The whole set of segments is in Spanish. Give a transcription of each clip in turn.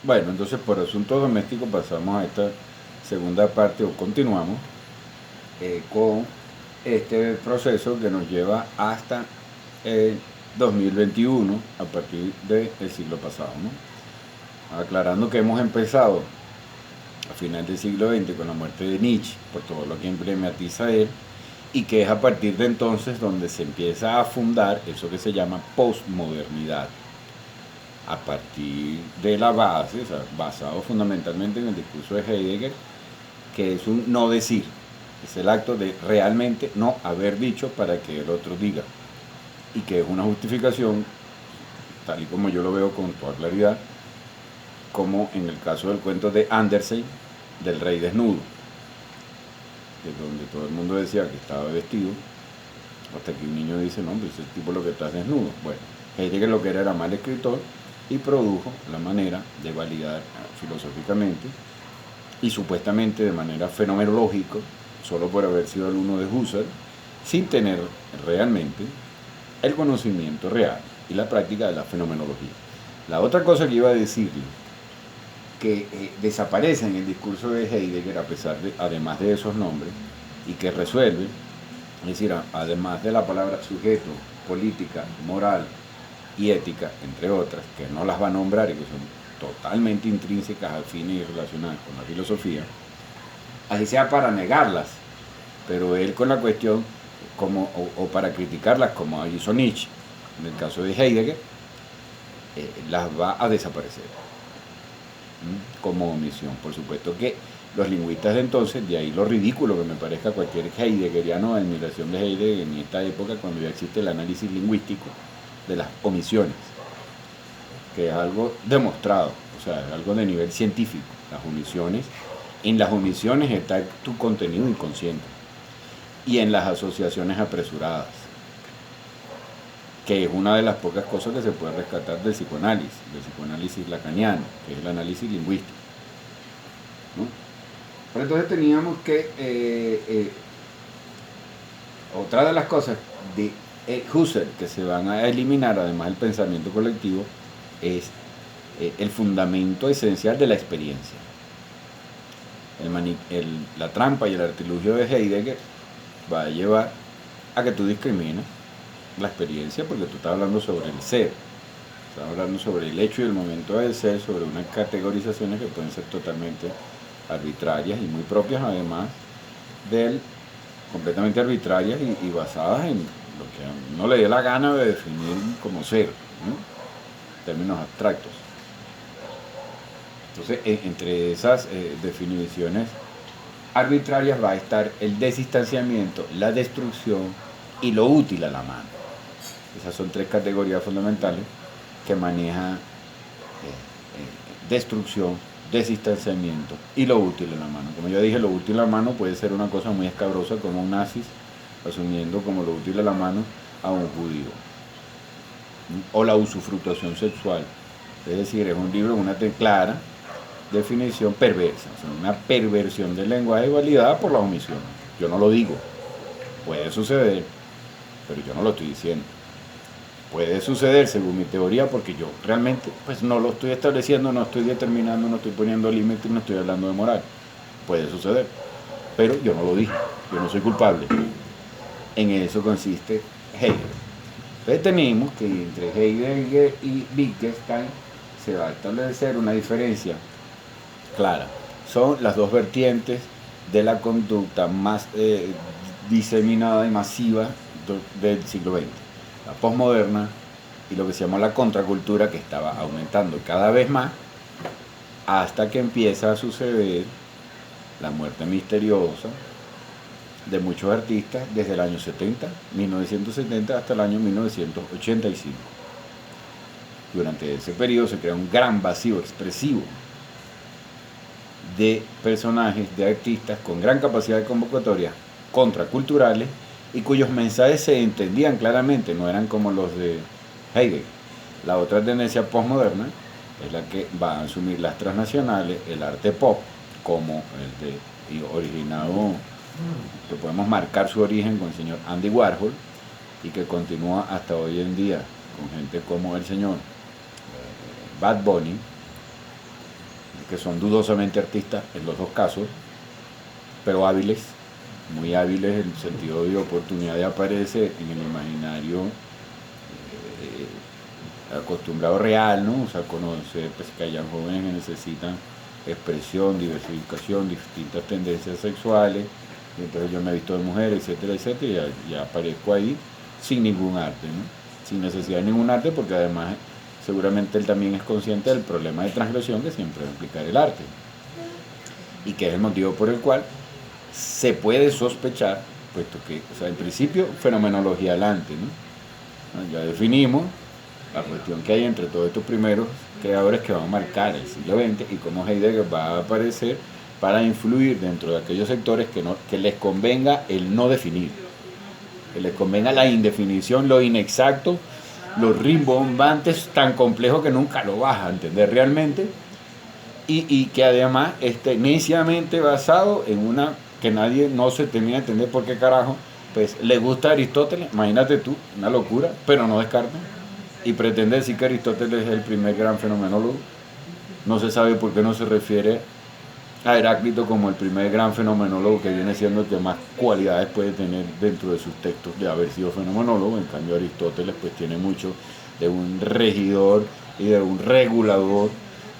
Bueno, entonces por asunto doméstico pasamos a esta segunda parte o continuamos con este proceso que nos lleva hasta el 2021 a partir del siglo pasado, ¿no? Aclarando que hemos empezado a final del siglo XX con la muerte de Nietzsche, por todo lo que emblematiza él, y que es a partir de entonces donde se empieza a fundar eso que se llama posmodernidad, a partir de la base, o sea, basado fundamentalmente en el discurso de Heidegger, que es un no decir, es el acto de realmente no haber dicho para que el otro diga, y que es una justificación, tal y como yo lo veo con toda claridad, como en el caso del cuento de Andersen, del rey desnudo, de donde todo el mundo decía que estaba vestido, hasta que un niño dice, no, pues ese tipo lo que está es desnudo. Bueno, Heidegger lo que era mal escritor y produjo la manera de validar filosóficamente y supuestamente de manera fenomenológica, solo por haber sido alumno de Husserl, sin tener realmente el conocimiento real y la práctica de la fenomenología. La otra cosa que iba a decirle, que desaparece en el discurso de Heidegger, a pesar de, además de esos nombres, y que resuelve, es decir, además de la palabra sujeto, política, moral y ética, entre otras, que no las va a nombrar y que son totalmente intrínsecas, afines y relacionadas con la filosofía, así sea para negarlas, pero él con la cuestión, como, o para criticarlas, como hizo Nietzsche, en el caso de Heidegger, las va a desaparecer como omisión. Por supuesto que los lingüistas de entonces, de ahí lo ridículo que me parezca cualquier heideggeriano de admiración de Heidegger en esta época, cuando ya existe el análisis lingüístico de las omisiones, que es algo demostrado, o sea, es algo de nivel científico. Las omisiones, en las omisiones está tu contenido inconsciente y en las asociaciones apresuradas, que es una de las pocas cosas que se puede rescatar del psicoanálisis lacaniano, que es el análisis lingüístico, ¿no? Pero entonces teníamos que, otra de las cosas de Husserl que se van a eliminar, además del pensamiento colectivo, es el fundamento esencial de la experiencia. La trampa y el artilugio de Heidegger va a llevar a que tú discrimines la experiencia porque tú estás hablando sobre el ser, estás hablando sobre el hecho y el momento del ser, sobre unas categorizaciones que pueden ser totalmente arbitrarias y muy propias además del completamente arbitrarias y basadas en lo que no le dé la gana de definir como ser, ¿no? Términos abstractos. Entonces, entre esas definiciones arbitrarias va a estar el desdistanciamiento, la destrucción y lo útil a la mano. Esas son tres categorías fundamentales que maneja destrucción, desdistanciamiento y lo útil en la mano. Como yo dije, lo útil en la mano puede ser una cosa muy escabrosa como un nazis asumiendo como lo útil en la mano a un judío. O la usufructuación sexual. Es decir, es un libro con una clara definición perversa, o sea, una perversión del lenguaje validada por las omisiones. Yo no lo digo, puede suceder, pero yo no lo estoy diciendo. Puede suceder según mi teoría porque yo realmente pues no lo estoy estableciendo, no estoy determinando, no estoy poniendo límites, no estoy hablando de moral. Puede suceder, pero yo no lo dije, yo no soy culpable. En eso consiste Heidegger. Entonces tenemos que entre Heidegger y Wittgenstein se va a establecer una diferencia clara. Son las dos vertientes de la conducta más diseminada y masiva del siglo XX. La posmoderna y lo que se llama la contracultura, que estaba aumentando cada vez más hasta que empieza a suceder la muerte misteriosa de muchos artistas desde el año 70, 1970 hasta el año 1985. Durante ese periodo se crea un gran vacío expresivo de personajes, de artistas con gran capacidad de convocatoria, contraculturales y cuyos mensajes se entendían claramente, no eran como los de Heidegger. La otra tendencia postmoderna es la que va a asumir las transnacionales, el arte pop, como el de originado, que podemos marcar su origen con el señor Andy Warhol y que continúa hasta hoy en día con gente como el señor Bad Bunny, que son dudosamente artistas en los dos casos, pero hábiles, muy hábiles en el sentido de oportunidad de aparecer en el imaginario acostumbrado real, ¿no? O sea, conocer pues, que hayan jóvenes que necesitan expresión, diversificación, distintas tendencias sexuales, y entonces yo me he visto de mujer, etcétera, etcétera, y ya aparezco ahí sin ningún arte, ¿no? Sin necesidad de ningún arte, porque además seguramente él también es consciente del problema de transgresión que siempre va a implicar el arte, y que es el motivo por el cual se puede sospechar, puesto que, o sea, en principio, fenomenología adelante, ¿no? Ya definimos la cuestión que hay entre todos estos primeros creadores que van a marcar el siglo XX y cómo Heidegger va a aparecer para influir dentro de aquellos sectores que les convenga el no definir, que les convenga la indefinición, lo inexacto, los rimbombantes tan complejos que nunca lo vas a entender realmente, y que además esté neciamente basado en una que nadie no se termina de entender por qué carajo, pues le gusta a Aristóteles, imagínate tú, una locura, pero no descarta, y pretende decir que Aristóteles es el primer gran fenomenólogo. No se sabe por qué no se refiere a Heráclito como el primer gran fenomenólogo, que viene siendo el que más cualidades puede tener dentro de sus textos de haber sido fenomenólogo. En cambio Aristóteles pues tiene mucho de un regidor y de un regulador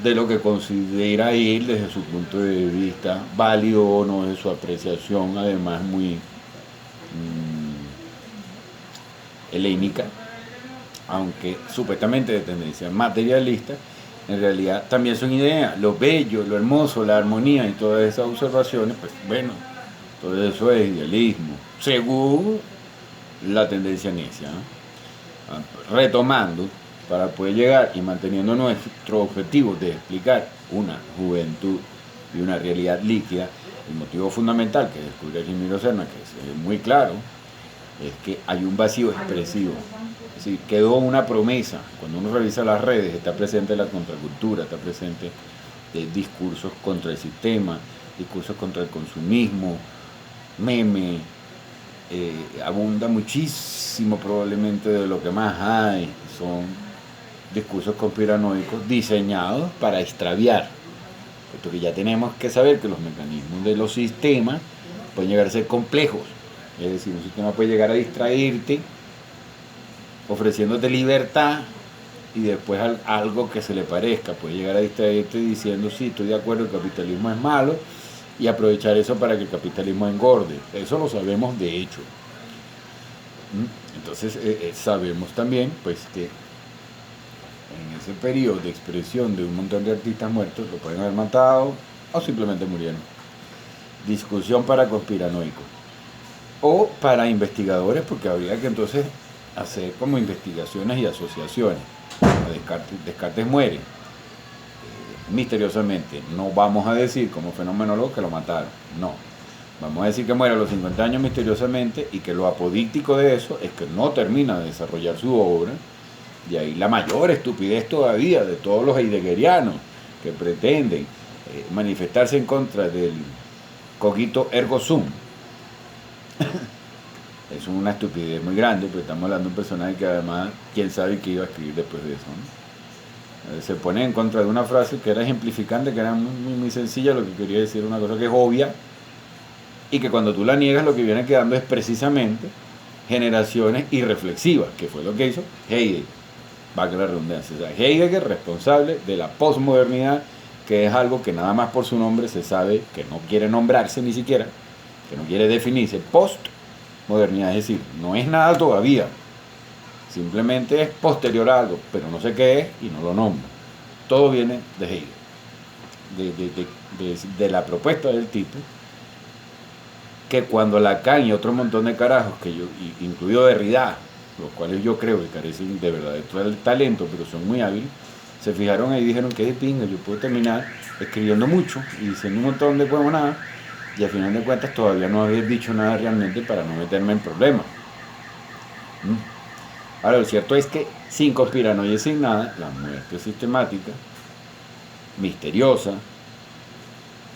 de lo que considera él desde su punto de vista válido o no, de su apreciación además muy helénica, aunque supuestamente de tendencia materialista. En realidad también son ideas, lo bello, lo hermoso, la armonía y todas esas observaciones, pues bueno, todo eso es idealismo, según la tendencia necia, ¿no? Retomando, para poder llegar y manteniendo nuestro objetivo de explicar una juventud y una realidad líquida, el motivo fundamental que descubre Jimmy Serna, que es muy claro, es que hay un vacío expresivo. Es decir, quedó una promesa. Cuando uno revisa las redes, está presente la contracultura, está presente discursos contra el sistema, discursos contra el consumismo, meme, abunda muchísimo probablemente de lo que más hay. Son discursos conspiranoicos diseñados para extraviar. Porque ya tenemos que saber que los mecanismos de los sistemas pueden llegar a ser complejos. Es decir, un sistema puede llegar a distraerte ofreciéndote libertad y después algo que se le parezca, puede llegar a distraerte diciendo sí, estoy de acuerdo, el capitalismo es malo, y aprovechar eso para que el capitalismo engorde. Eso lo sabemos de hecho. Entonces sabemos también pues que en ese periodo de expresión de un montón de artistas muertos lo pueden haber matado o simplemente murieron. Discusión para conspiranoicos o para investigadores, porque habría que entonces hacer como investigaciones y asociaciones. Descartes muere misteriosamente. No vamos a decir como fenomenólogo que lo mataron, no. Vamos a decir que muere a los 50 años misteriosamente y que lo apodíctico de eso es que no termina de desarrollar su obra. De ahí la mayor estupidez todavía de todos los heideggerianos que pretenden manifestarse en contra del cogito ergo sum. Es una estupidez muy grande, pero estamos hablando de un personaje que además, quién sabe qué iba a escribir después de eso, ¿no? Se pone en contra de una frase que era ejemplificante, que era muy, muy sencilla, lo que quería decir una cosa que es obvia, y que cuando tú la niegas lo que viene quedando es precisamente generaciones irreflexivas, que fue lo que hizo Heidegger, va a la redundancia. O sea, Heidegger responsable de la posmodernidad, que es algo que nada más por su nombre se sabe que no quiere nombrarse ni siquiera, que no quiere definirse, postmodernidad, es decir, no es nada todavía, simplemente es posterior a algo, pero no sé qué es y no lo nombra. Todo viene de Heidegger, de la propuesta del tipo, que cuando Lacan y otro montón de carajos, que yo, incluido Derrida, los cuales yo creo que carecen de verdad de todo el talento, pero son muy hábiles, se fijaron ahí y dijeron que de pinga, yo puedo terminar escribiendo mucho y diciendo un montón de huevonadas, y al final de cuentas todavía no haber dicho nada realmente para no meterme en problemas. Ahora, lo cierto es que sin conspiranoia y sin nada, la muerte sistemática, misteriosa,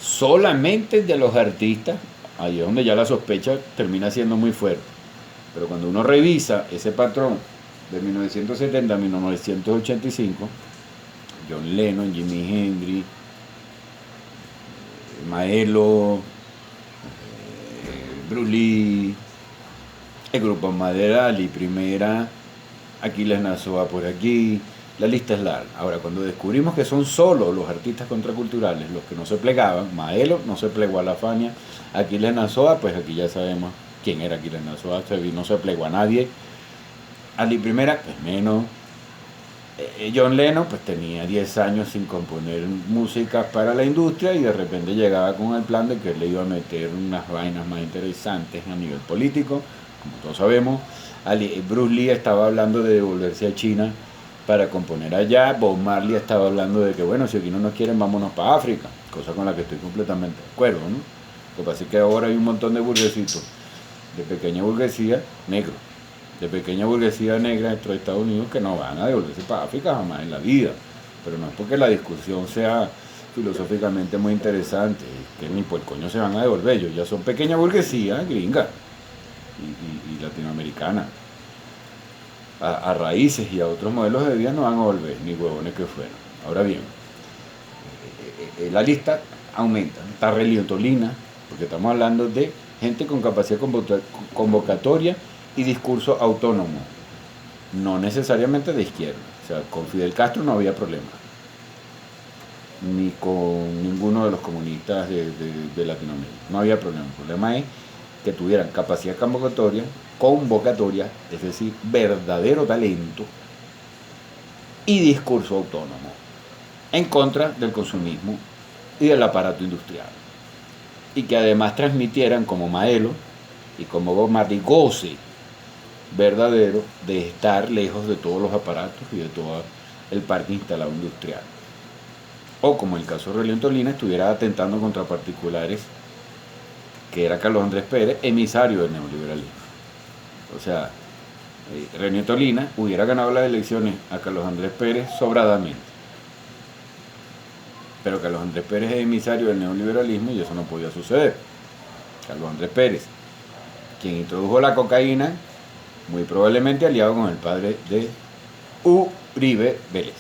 solamente de los artistas, ahí es donde ya la sospecha termina siendo muy fuerte. Pero cuando uno revisa ese patrón de 1970 a 1985, John Lennon, Jimi Hendrix, Maelo, Bruce Lee, el Grupo Madera, Ali Primera, Aquiles Nazoa por aquí, la lista es larga. Ahora, cuando descubrimos que son solo los artistas contraculturales los que no se plegaban, Maelo no se plegó a la Fania, Aquiles Nazoa, pues aquí ya sabemos quién era Aquiles Nazoa, no se plegó a nadie, Ali Primera, pues menos. John Lennon pues tenía 10 años sin componer música para la industria y de repente llegaba con el plan de que le iba a meter unas vainas más interesantes a nivel político, como todos sabemos. Bruce Lee estaba hablando de devolverse a China para componer allá. Bob Marley estaba hablando de que bueno, si aquí no nos quieren vámonos para África, cosa con la que estoy completamente de acuerdo, ¿no? Lo que pasa es que ahora hay un montón de burguesitos, de pequeña burguesía, negro, de pequeña burguesía negra dentro de Estados Unidos que no van a devolverse para África jamás en la vida. Pero no es porque la discusión sea filosóficamente muy interesante, que ni por el coño se van a devolver. Ellos ya son pequeña burguesía gringa y latinoamericana. A raíces y a otros modelos de vida no van a volver, ni huevones que fueron. Ahora bien, la lista aumenta, está reliotolina, porque estamos hablando de gente con capacidad convocatoria y discurso autónomo, no necesariamente de izquierda. O sea, con Fidel Castro no había problema, ni con ninguno de los comunistas de Latinoamérica, no había problema. El problema es que tuvieran capacidad convocatoria, es decir, verdadero talento y discurso autónomo, en contra del consumismo y del aparato industrial, y que además transmitieran como Maelo y como Bob Marley goce verdadero de estar lejos de todos los aparatos y de todo el parque instalado industrial, o como el caso de Relión Tolina estuviera atentando contra particulares, que era Carlos Andrés Pérez, emisario del neoliberalismo. O sea, Relión Tolina hubiera ganado las elecciones a Carlos Andrés Pérez sobradamente, pero Carlos Andrés Pérez es emisario del neoliberalismo y eso no podía suceder. Carlos Andrés Pérez, quien introdujo la cocaína, muy probablemente aliado con el padre de Uribe Vélez.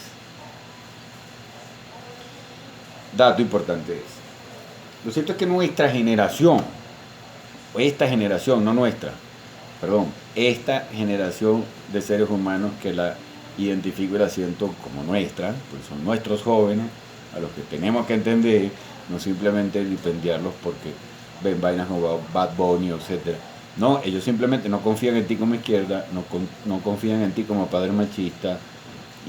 Dato importante es, lo cierto es que nuestra generación, o esta generación, no nuestra, perdón, esta generación de seres humanos que la identifico y la siento como nuestra, pues son nuestros jóvenes, a los que tenemos que entender, no simplemente vilipendiarlos porque ven vainas como Bad Bunny, etc. No, ellos simplemente no confían en ti como izquierda, no confían en ti como padre machista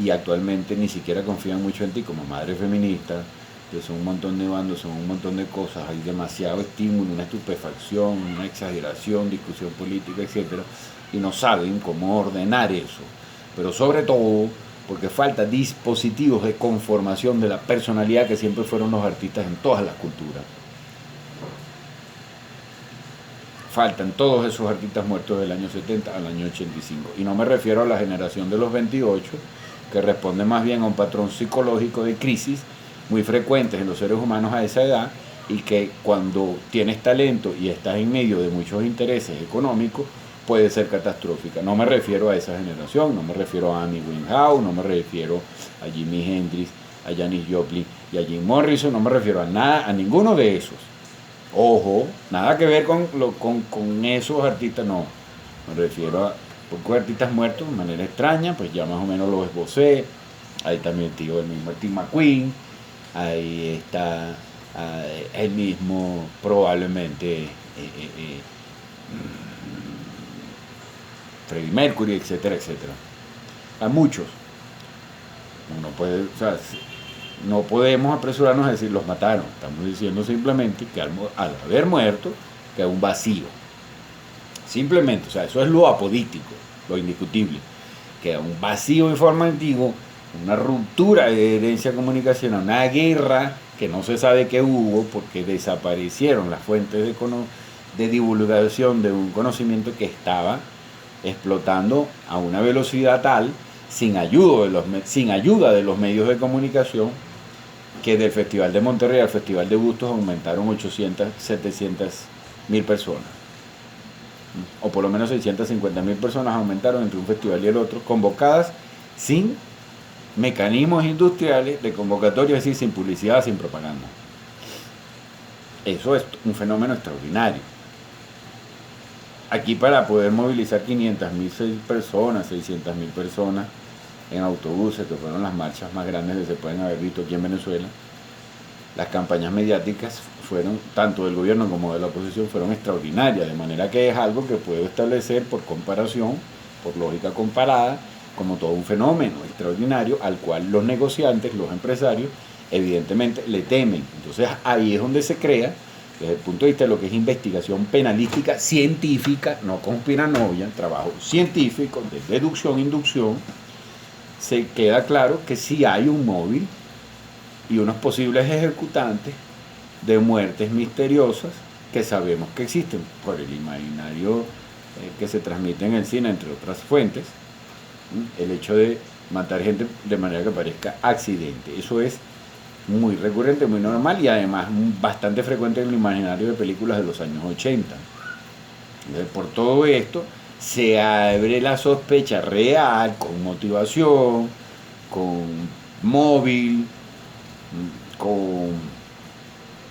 y actualmente ni siquiera confían mucho en ti como madre feminista, que son un montón de bandos, son un montón de cosas, hay demasiado estímulo, una estupefacción, una exageración, discusión política, etc. Y no saben cómo ordenar eso, pero sobre todo porque falta dispositivos de conformación de la personalidad que siempre fueron los artistas en todas las culturas. Faltan todos esos artistas muertos del año 70 al año 85. Y no me refiero a la generación de los 28, que responde más bien a un patrón psicológico de crisis muy frecuentes en los seres humanos a esa edad, y que cuando tienes talento y estás en medio de muchos intereses económicos, puede ser catastrófica. No me refiero a esa generación, no me refiero a Amy Winehouse, no me refiero a Jimi Hendrix, a Janis Joplin y a Jim Morrison, no me refiero a nada, a ninguno de esos. Ojo, nada que ver con esos artistas, no. Me refiero a pocos artistas muertos de manera extraña, pues ya más o menos los esbocé. Ahí también el mismo Steve McQueen, ahí está el mismo probablemente Freddie Mercury, etcétera, etcétera. A muchos. Uno puede, o sea, no podemos apresurarnos a decir los mataron. Estamos diciendo simplemente que al haber muerto queda un vacío. Simplemente, o sea, eso es lo apodítico, lo indiscutible. Queda un vacío informativo, una ruptura de herencia comunicacional, una guerra que no se sabe qué hubo porque desaparecieron las fuentes de divulgación de un conocimiento que estaba explotando a una velocidad tal, sin ayuda de los medios de comunicación, que del Festival de Monterrey al Festival de Bustos aumentaron 800, 700 mil personas, o por lo menos 650 mil personas aumentaron entre un festival y el otro, convocadas sin mecanismos industriales de convocatoria, es decir, sin publicidad, sin propaganda. Eso es un fenómeno extraordinario. Aquí para poder movilizar 500.000 personas, 600.000 personas en autobuses, que fueron las marchas más grandes que se pueden haber visto aquí en Venezuela, las campañas mediáticas fueron, tanto del gobierno como de la oposición, fueron extraordinarias, de manera que es algo que puedo establecer por comparación, por lógica comparada, como todo un fenómeno extraordinario al cual los negociantes, los empresarios, evidentemente le temen. Entonces ahí es donde se crea, desde el punto de vista de lo que es investigación penalística científica, no conspiranoia, trabajo científico, de deducción, inducción, se queda claro que sí hay un móvil y unos posibles ejecutantes de muertes misteriosas que sabemos que existen por el imaginario que se transmite en el cine, entre otras fuentes. El hecho de matar gente de manera que parezca accidente, eso es muy recurrente, muy normal y además bastante frecuente en el imaginario de películas de los años 80. Entonces, por todo esto se abre la sospecha real, con motivación, con móvil, con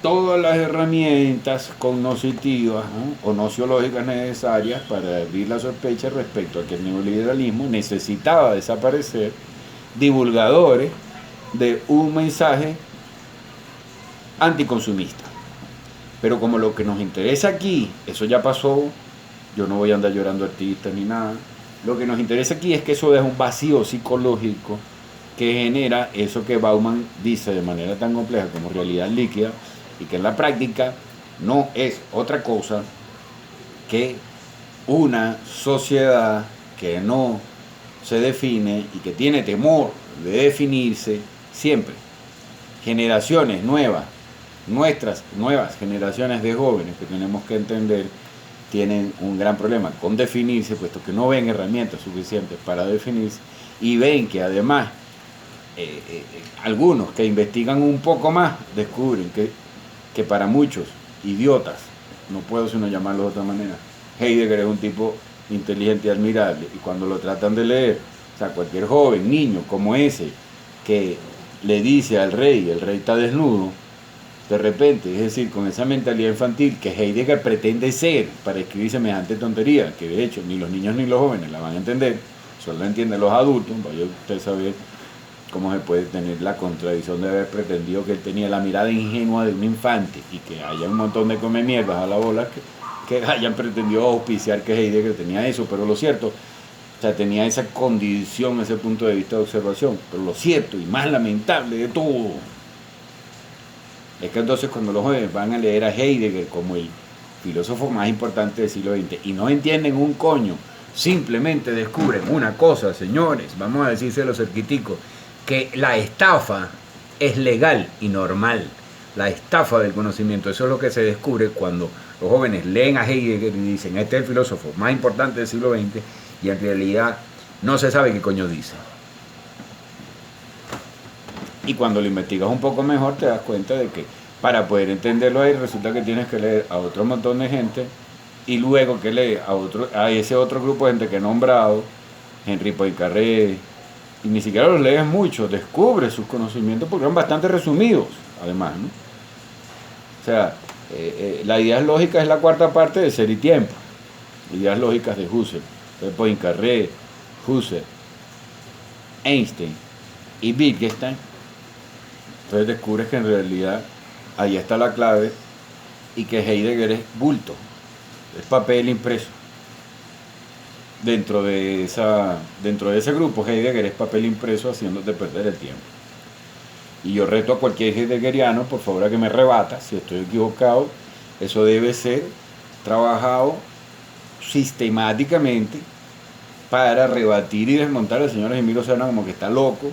todas las herramientas cognitivas, ¿no?, o nociológicas necesarias para abrir la sospecha respecto a que el neoliberalismo necesitaba desaparecer divulgadores de un mensaje anticonsumista. Pero como lo que nos interesa aquí, eso ya pasó, yo no voy a andar llorando artistas ni nada, lo que nos interesa aquí es que eso deja un vacío psicológico que genera eso que Bauman dice de manera tan compleja como realidad líquida, y que en la práctica no es otra cosa que una sociedad que no se define y que tiene temor de definirse siempre. Generaciones nuevas, nuestras nuevas generaciones de jóvenes que tenemos que entender, tienen un gran problema con definirse, puesto que no ven herramientas suficientes para definirse y ven que además algunos que investigan un poco más descubren que para muchos idiotas, no puedo sino llamarlo de otra manera, Heidegger es un tipo inteligente y admirable, y cuando lo tratan de leer, o sea, cualquier joven, niño como ese, que le dice al rey, el rey está desnudo, de repente, es decir, con esa mentalidad infantil que Heidegger pretende ser para escribir semejante tontería, que de hecho ni los niños ni los jóvenes la van a entender, solo la entienden los adultos, vaya usted a saber cómo se puede tener la contradicción de haber pretendido que él tenía la mirada ingenua de un infante y que haya un montón de come mierdas a la bola que hayan pretendido auspiciar que Heidegger tenía eso, pero lo cierto, o sea, tenía esa condición, ese punto de vista de observación, pero lo cierto y más lamentable de todo es que entonces cuando los jóvenes van a leer a Heidegger como el filósofo más importante del siglo XX y no entienden un coño, simplemente descubren una cosa, señores, vamos a decírselo cerquitico, que la estafa es legal y normal, la estafa del conocimiento. Eso es lo que se descubre cuando los jóvenes leen a Heidegger y dicen, este es el filósofo más importante del siglo XX, y en realidad no se sabe qué coño dice. Y cuando lo investigas un poco mejor te das cuenta de que para poder entenderlo ahí resulta que tienes que leer a otro montón de gente y luego que lees a ese otro grupo de gente que he nombrado, Henri Poincaré, y ni siquiera los lees mucho, descubres sus conocimientos porque son bastante resumidos, además, ¿no? O sea, la idea lógica es la cuarta parte de Ser y Tiempo, ideas lógicas de Husserl, de Poincaré, Husserl, Einstein y Wittgenstein. Entonces descubres que en realidad ahí está la clave y que Heidegger es bulto, es papel impreso. Dentro de ese grupo, Heidegger es papel impreso haciéndote perder el tiempo. Y yo reto a cualquier heideggeriano, por favor, a que me rebata si estoy equivocado. Eso debe ser trabajado sistemáticamente para rebatir y desmontar al señor Emilio Serna como que está loco,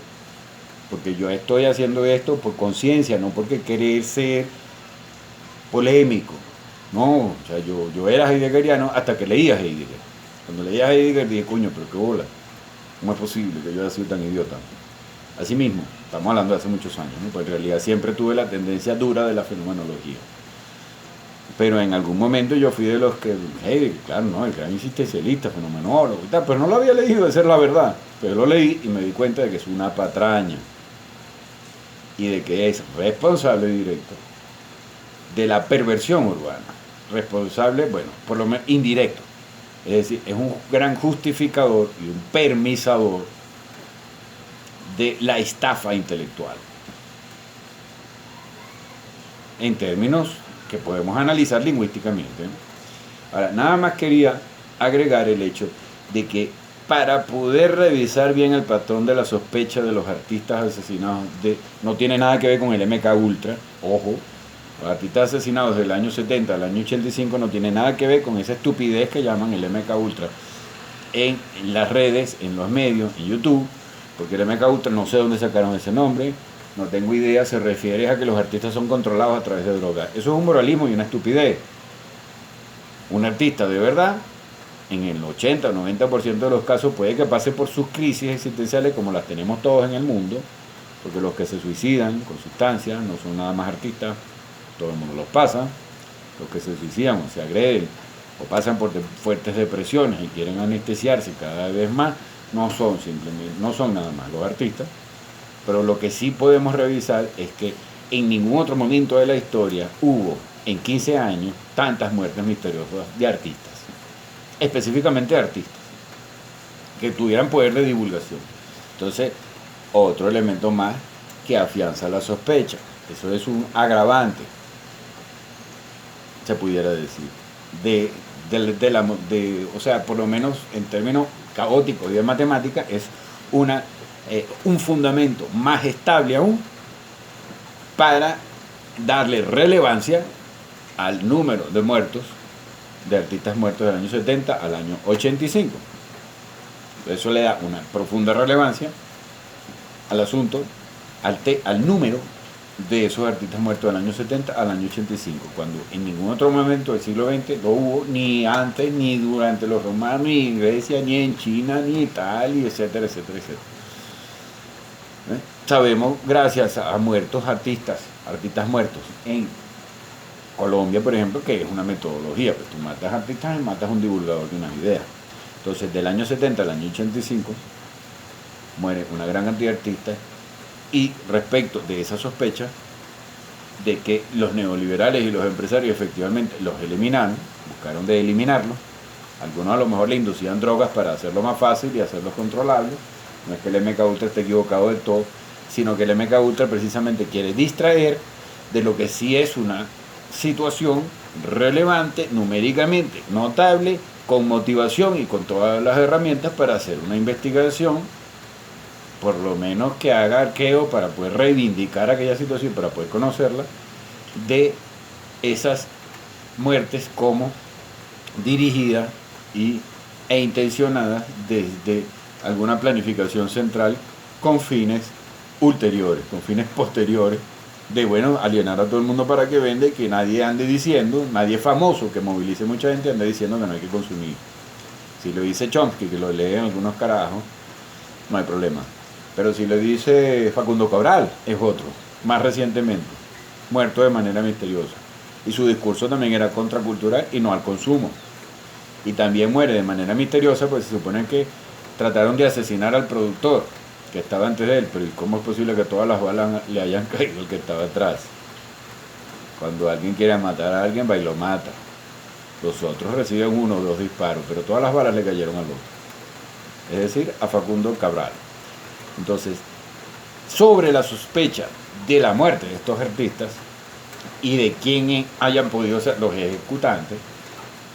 porque yo estoy haciendo esto por conciencia, no porque querer ser polémico. No, o sea, yo era heideggeriano hasta que leía Heidegger. Cuando leía a Heidegger dije, coño, pero qué bola, ¿cómo es posible que yo haya sido tan idiota? Así mismo, estamos hablando de hace muchos años, ¿no? Pues en realidad siempre tuve la tendencia dura de la fenomenología. Pero en algún momento yo fui de los que, Heidegger, claro, no, el gran existencialista, fenomenólogo y tal, pero no lo había leído, de ser la verdad. Pero lo leí y me di cuenta de que es una patraña y de que es responsable directo de la perversión urbana. Responsable, bueno, por lo menos indirecto. Es decir, es un gran justificador y un permisador de la estafa intelectual. En términos que podemos analizar lingüísticamente. Ahora, nada más quería agregar el hecho de que para poder revisar bien el patrón de la sospecha de los artistas asesinados, no tiene nada que ver con el MK Ultra, ojo, los artistas asesinados del año 70 al año 85 no tiene nada que ver con esa estupidez que llaman el MK Ultra en las redes, en los medios, en YouTube, porque el MK Ultra no sé dónde sacaron ese nombre, no tengo idea, se refiere a que los artistas son controlados a través de drogas. Eso es un moralismo y una estupidez. Un artista de verdad, en el 80 o 90% de los casos, puede que pase por sus crisis existenciales como las tenemos todos en el mundo, porque los que se suicidan con sustancias no son nada más artistas, todo el mundo los pasa. Los que se suicidan o se agreden o pasan por fuertes depresiones y quieren anestesiarse cada vez más, no son nada más los artistas. Pero lo que sí podemos revisar es que en ningún otro momento de la historia hubo en 15 años tantas muertes misteriosas de artistas, específicamente de artistas, que tuvieran poder de divulgación. Entonces, otro elemento más que afianza la sospecha. Eso es un agravante, se pudiera decir, o sea, por lo menos en términos caóticos y de matemática, es un fundamento más estable aún para darle relevancia al número de muertos, de artistas muertos del año 70 al año 85. Eso le da una profunda relevancia al asunto, al número de esos artistas muertos del año 70 al año 85, cuando en ningún otro momento del siglo XX lo hubo, ni antes, ni durante los romanos, ni en Grecia, ni en China, ni Italia, etcétera, etcétera, etcétera. Sabemos, gracias a muertos artistas muertos en Colombia, por ejemplo, que es una metodología, pues tú matas artistas y matas un divulgador de unas ideas. Entonces, del año 70 al año 85, muere una gran cantidad de artistas, y respecto de esa sospecha de que los neoliberales y los empresarios efectivamente los eliminaron, buscaron de eliminarlos, algunos a lo mejor le inducían drogas para hacerlo más fácil y hacerlo controlable. No es que el MK Ultra esté equivocado del todo, sino que el MK Ultra precisamente quiere distraer de lo que sí es una situación relevante, numéricamente notable, con motivación y con todas las herramientas para hacer una investigación, por lo menos que haga arqueo para poder reivindicar aquella situación, para poder conocerla, de esas muertes como dirigidas e intencionadas desde alguna planificación central con fines ulteriores, con fines posteriores, de bueno, alienar a todo el mundo para que venda y que nadie ande diciendo, nadie famoso que movilice mucha gente ande diciendo que no hay que consumir. Si lo dice Chomsky, que lo leen algunos carajos, no hay problema. Pero si lo dice Facundo Cabral, es otro, más recientemente, muerto de manera misteriosa. Y su discurso también era contracultural y no al consumo. Y también muere de manera misteriosa, pues se supone que trataron de asesinar al productor que estaba antes de él, pero ¿cómo es posible que todas las balas le hayan caído al que estaba atrás? Cuando alguien quiere matar a alguien, va y lo mata. Los otros reciben 1 o 2 disparos, pero todas las balas le cayeron al otro. Es decir, a Facundo Cabral. Entonces, sobre la sospecha de la muerte de estos artistas y de quién hayan podido ser los ejecutantes,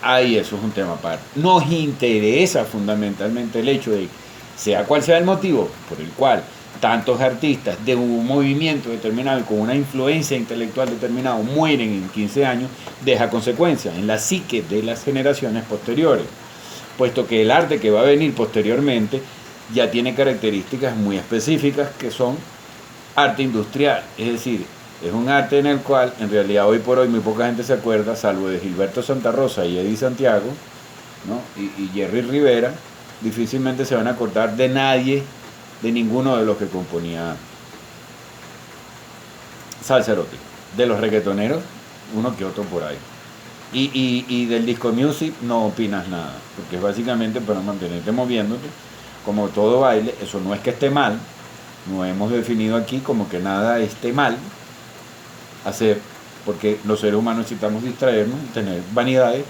ahí eso es un tema aparte. Nos interesa fundamentalmente el hecho de que, sea cual sea el motivo por el cual tantos artistas de un movimiento determinado y con una influencia intelectual determinada mueren en 15 años, deja consecuencias en la psique de las generaciones posteriores, puesto que el arte que va a venir posteriormente ya tiene características muy específicas que son arte industrial, es decir, es un arte en el cual en realidad hoy por hoy muy poca gente se acuerda, salvo de Gilberto Santa Rosa y Eddie Santiago, ¿no? y Jerry Rivera, difícilmente se van a acordar de nadie, de ninguno de los que componía salsa erótica. De los reggaetoneros, uno que otro por ahí. Y del disco music no opinas nada, porque es básicamente para mantenerte moviéndote, como todo baile. Eso no es que esté mal, no hemos definido aquí como que nada esté mal hacer porque los seres humanos necesitamos distraernos, tener vanidades.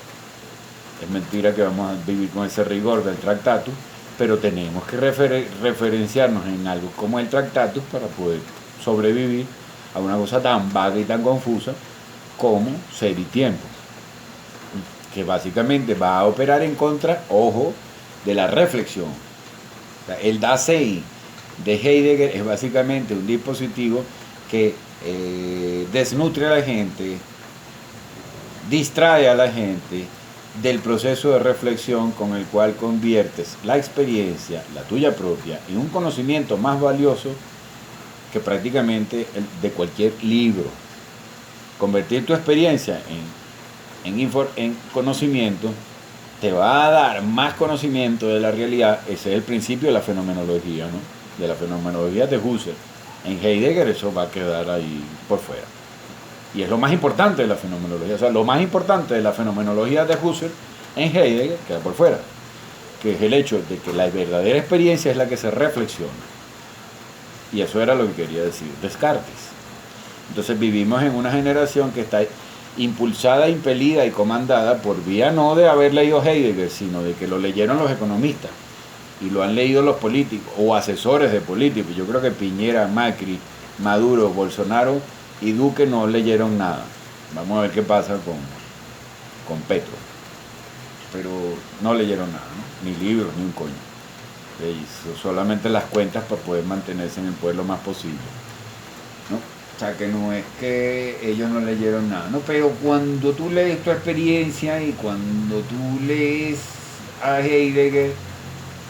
Es mentira que vamos a vivir con ese rigor del Tractatus, pero tenemos que referenciarnos en algo como el Tractatus para poder sobrevivir a una cosa tan vaga y tan confusa como ser y tiempo, que básicamente va a operar en contra, ojo, de la reflexión. O sea, el Dasein de Heidegger es básicamente un dispositivo que desnutre a la gente, distrae a la gente del proceso de reflexión con el cual conviertes la experiencia, la tuya propia, en un conocimiento más valioso que prácticamente el de cualquier libro. Convertir tu experiencia en conocimiento te va a dar más conocimiento de la realidad. Ese es el principio de la fenomenología, ¿no? De la fenomenología de Husserl. En Heidegger eso va a quedar ahí por fuera. Y es lo más importante de la fenomenología. O sea, lo más importante de la fenomenología de Husserl en Heidegger queda por fuera, que es el hecho de que la verdadera experiencia es la que se reflexiona. Y eso era lo que quería decir Descartes. Entonces vivimos en una generación que está impulsada, impelida y comandada por vía no de haber leído Heidegger, sino de que lo leyeron los economistas y lo han leído los políticos o asesores de políticos. Yo creo que Piñera, Macri, Maduro, Bolsonaro y Duque no leyeron nada. Vamos a ver qué pasa con Petro. Pero no leyeron nada, ¿no? Ni libros, ni un coño. Solamente las cuentas para poder mantenerse en el poder lo más posible, ¿no? O sea, que no es que ellos no leyeron nada, ¿no? Pero cuando tú lees tu experiencia y cuando tú lees a Heidegger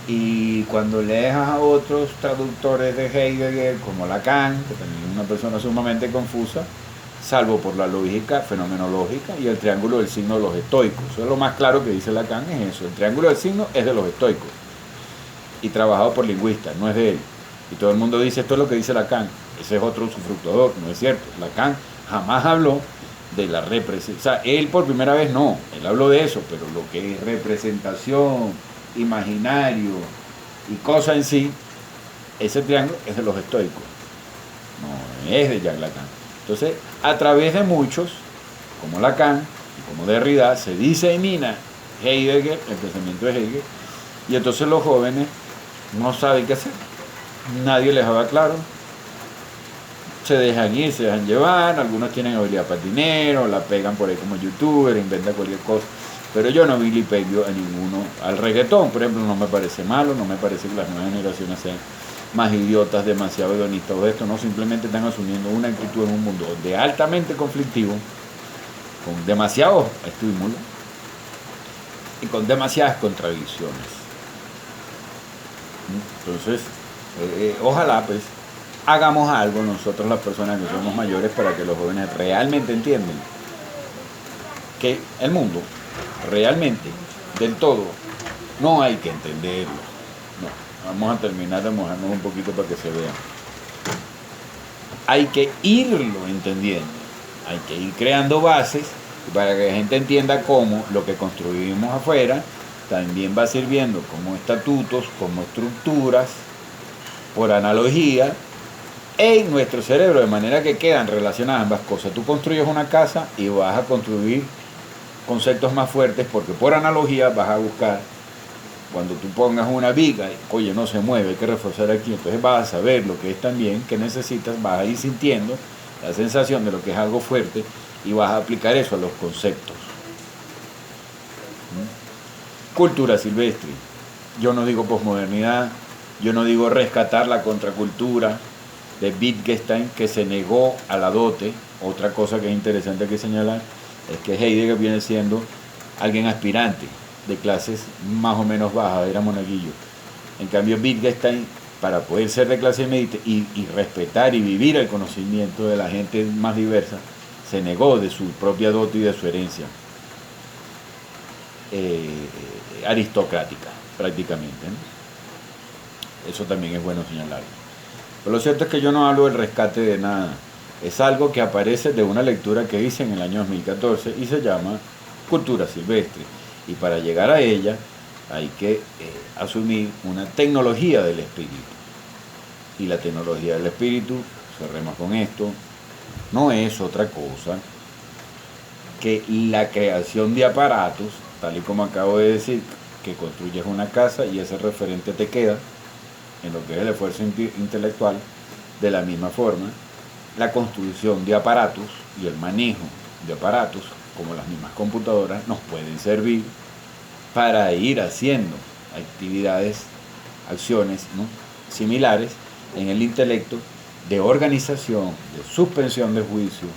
y cuando lees a otros traductores de Heidegger, como Lacan, que también es una persona sumamente confusa, salvo por la lógica fenomenológica y el triángulo del signo de los estoicos. Eso es lo más claro que dice Lacan, es eso. El triángulo del signo es de los estoicos y trabajado por lingüistas, no es de él. Y todo el mundo dice, esto es lo que dice Lacan. Ese es otro usufructuador, no es cierto. Lacan jamás habló de la representación. O sea, él por primera vez no, él habló de eso, pero lo que es representación, imaginario y cosa en sí, ese triángulo es de los estoicos, no es de Jacques Lacan. Entonces, a través de muchos, como Lacan y como Derrida, se disemina Heidegger, el pensamiento de Heidegger, y entonces los jóvenes no saben qué hacer. Nadie les habla claro. Se dejan ir, se dejan llevar. Algunos tienen habilidad para dinero, la pegan por ahí como youtuber, inventan cualquier cosa. Pero yo no vilipendio a ninguno. Al reggaetón, por ejemplo, no me parece malo, no me parece que las nuevas generaciones sean más idiotas, demasiado hedonistas o esto. No, simplemente están asumiendo una actitud en un mundo de altamente conflictivo, con demasiados estímulos y con demasiadas contradicciones. Entonces, ojalá pues hagamos algo nosotros las personas que somos mayores para que los jóvenes realmente entiendan que el mundo realmente del todo no hay que entenderlo. No, vamos a terminar de mojarnos un poquito para que se vea. Hay que irlo entendiendo, hay que ir creando bases para que la gente entienda cómo lo que construimos afuera también va sirviendo como estatutos, como estructuras, por analogía, en nuestro cerebro, de manera que quedan relacionadas ambas cosas. Tú construyes una casa y vas a construir conceptos más fuertes porque por analogía vas a buscar, cuando tú pongas una viga, oye, no se mueve, hay que reforzar aquí, entonces vas a saber lo que es también, que necesitas, vas a ir sintiendo la sensación de lo que es algo fuerte y vas a aplicar eso a los conceptos. Cultura silvestre. Yo no digo posmodernidad, yo no digo rescatar la contracultura de Wittgenstein, que se negó a la dote. Otra cosa que es interesante que señalar es que Heidegger viene siendo alguien aspirante de clases más o menos bajas, era monaguillo. En cambio Wittgenstein, para poder ser de clase media y respetar y vivir el conocimiento de la gente más diversa, se negó de su propia dote y de su herencia aristocrática, prácticamente, ¿no? Eso también es bueno señalarlo. Pero lo cierto es que yo no hablo del rescate de nada. Es algo que aparece de una lectura que hice en el año 2014 y se llama Cultura Silvestre. Y para llegar a ella hay que asumir una tecnología del espíritu. Y la tecnología del espíritu, cerremos con esto, no es otra cosa que la creación de aparatos, tal y como acabo de decir, que construyes una casa y ese referente te queda en lo que es el esfuerzo intelectual, de la misma forma, la construcción de aparatos y el manejo de aparatos, como las mismas computadoras, nos pueden servir para ir haciendo actividades, acciones, ¿no?, similares en el intelecto, de organización, de suspensión de juicio,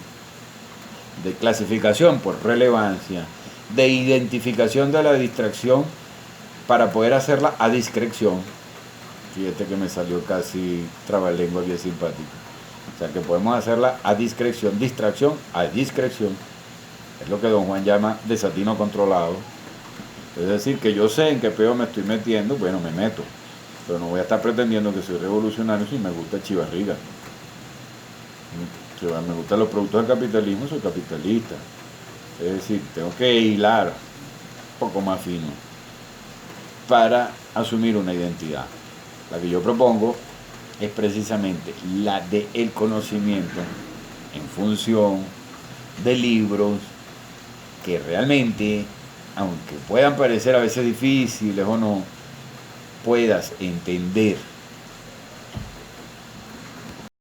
de clasificación por relevancia, de identificación de la distracción para poder hacerla a discreción. Fíjate que me salió casi trabalengua bien simpático. O sea, que podemos hacerla a discreción, distracción a discreción. Es lo que don Juan llama desatino controlado. Es decir, que yo sé en qué peo me estoy metiendo, bueno, me meto. Pero no voy a estar pretendiendo que soy revolucionario si me gusta chivarriga. Si me gustan los productos del capitalismo, soy capitalista. Es decir, tengo que hilar un poco más fino para asumir una identidad. La que yo propongo es precisamente la del conocimiento en función de libros que realmente, aunque puedan parecer a veces difíciles o no, puedas entender